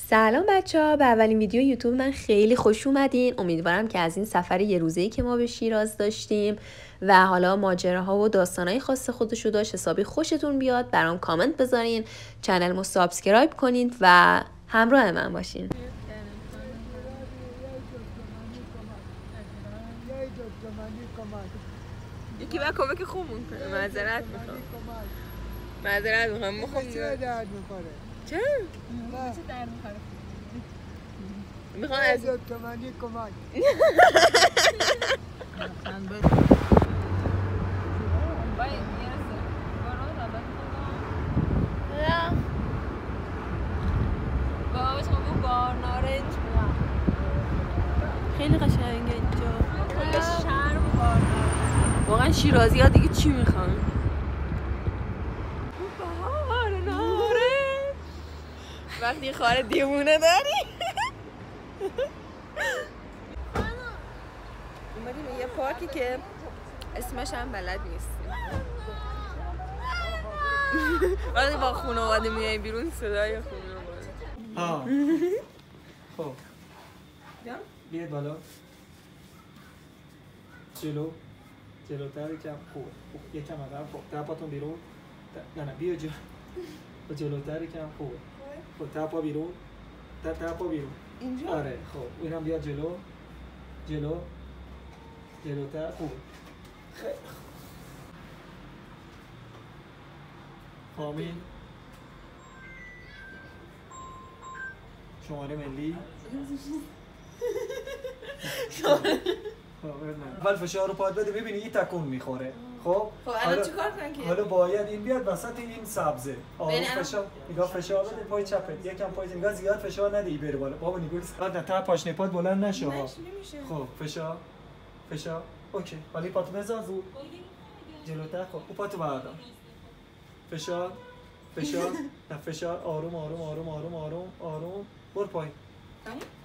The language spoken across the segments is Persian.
سلام بچه‌ها، به اولین ویدیو یوتیوب من خیلی خوش اومدین. امیدوارم که از این سفر یه روزه‌ای که ما به شیراز داشتیم و حالا ماجراها و داستانای خاص خودشو داشت حسابی خوشتون بیاد. برام کامنت بذارین، چنلمو سابسکرایب کنید و همراه من باشین. یکی با کمک خوبمون کنه. معذرت میخوام. چه درد میخوره؟ چه درد میخوره؟ میخوام از تومانی کمک. خیلی قشنگه اینجا. کل شهر واقعا شیرازی ها دیگه چی میخوان؟ بهار نارنج وقتی خواهر دیوونه داری. اومدیم یه پارکی که اسمش هم بلد نیستیم. وقتی با خانواده میای بیرون صدای خانواده. خب بیاید بالا. جلوتر یکم. خوب یکم عقب. خوب پاتون بیرون. نه بیا جلوتر یکم. خوبه. خب پا بیرون. پا بیرون. اینجا؟ آره خب اینم بیا جلوتر. خوبه. خیلی فامیل شماره ملی. اول فشار رو پاد بده ببینی این تکون میخوره. خب الان چیکار کنم که؟ حالا باید این بیاد وسط این سبزه. فشار نگاه فشار بده پای چپت. یکم پای نگاه زیاد فشار نده ای بره بالا. بابا نگاه نه تا پاشنه پاد بلند نشه ها. خب فشار اوکی. حالا پاتو بذار زود جلوتر. خب او پاتو بردار. فشار نه فشار. آروم برو پای.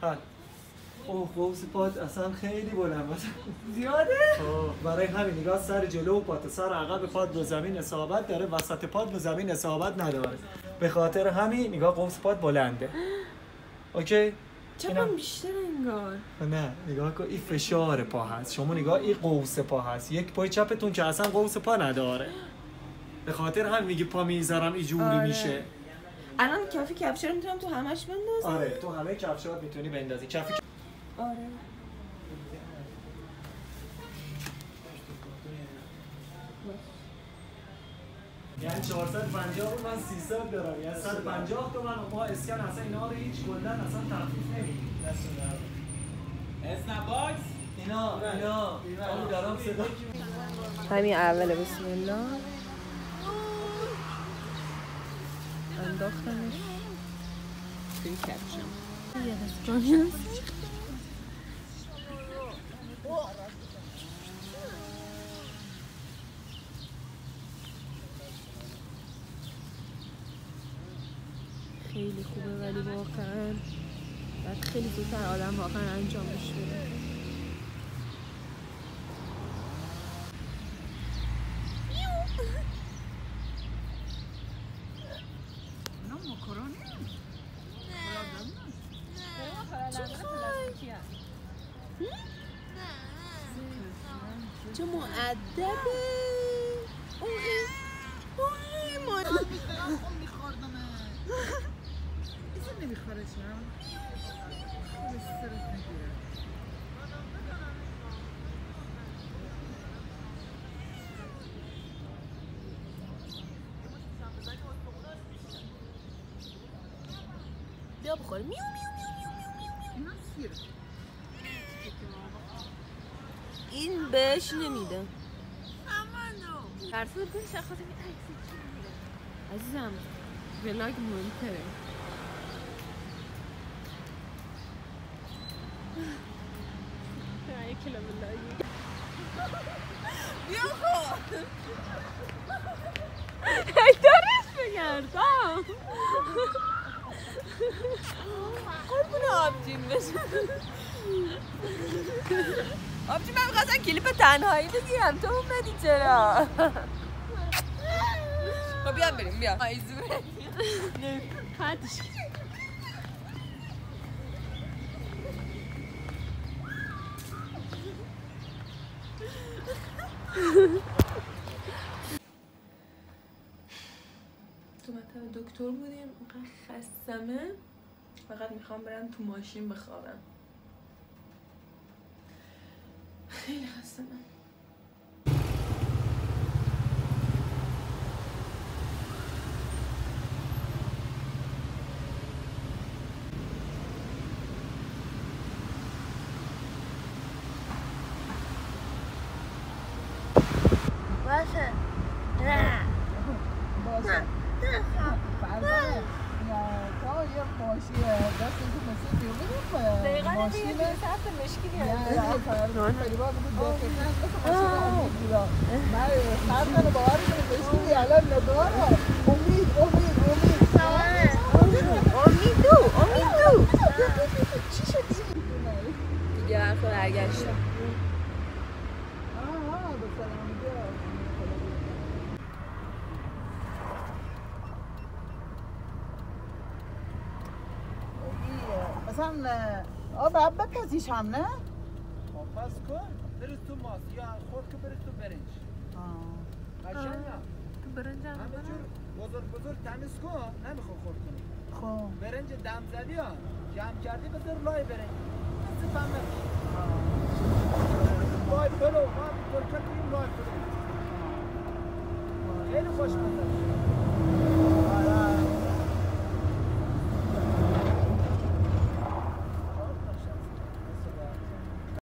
ها اوه قوس پات اصلا خیلی بلند زیاده؟ برای همین نگاه سر جلو پات سر عقب پات به زمین اصابت داره، وسط پات به زمین اصابت نداره. به خاطر همین نگاه قوس پات بلنده. اوکی؟ چرا بیشتر انگار؟ نه نگاه کن این فشار پا هست. شما نگاه این قوس پا هست. یک پای چپتون که اصلا قوس پا نداره. به خاطر همین میگه پا میذارم اینجوری میشه. الان کفش رو میتونم تو همش بندازم؟ آره تو همه کفشات میتونی بندازی. آره. یعنی 450 بود من 300 دارم. یعنی 150 تومن و ما اسکن اصلا اینا رو هیچ کلا اصلا تخفیف نمیدیم. اسنا باکس اینا دارم صدا همین اوله. بسم الله انداختمش توی کفشم. یه دستگاهی خیلی خوبه ولی واقعا باید خیلی زودتر آدم واقعا انجامش بده. چه مؤدبه. بیا بخور. میو این بهش نمیده. ترسو کنی شخصی که عزیزم ولاگ مهمتره. یک کلو ولاگی بیا خود دارش بگردم. قربون آبجین بشن. آبجی من می‌خواستم کلیپ تنهایی بگیرم تو اومدی چرا؟ خب بیام بریم بیا. آی زوره. خواهدش دکتر بودیم اینقدر خستمه، فقط میخوام برم تو ماشین بخوابم. خیلی خستمه. باشه نه باشه تا یه ماشیه دستی که مثل بیومه دقیقا نمیگه توی سفت مشکی نه فریبا بگو دقیقا من سرطان باوری کنه بشکیلی الان نداره امید چی شدی؟ دیگه من خود برگشتم. مثلا باید بپزیش هم نه؟ پس کن برس تو ماست یا خود که برس تو برنج قشنگه تو برنج هم همه جور بزرگ تمیز کن نمیخوا خورد کنی خب برنج دم زدی ها جمع کردی بذار لای برنج دست فهمه لای پلو ما ترکت کنیم لای پلو خیلی خوش بزرگ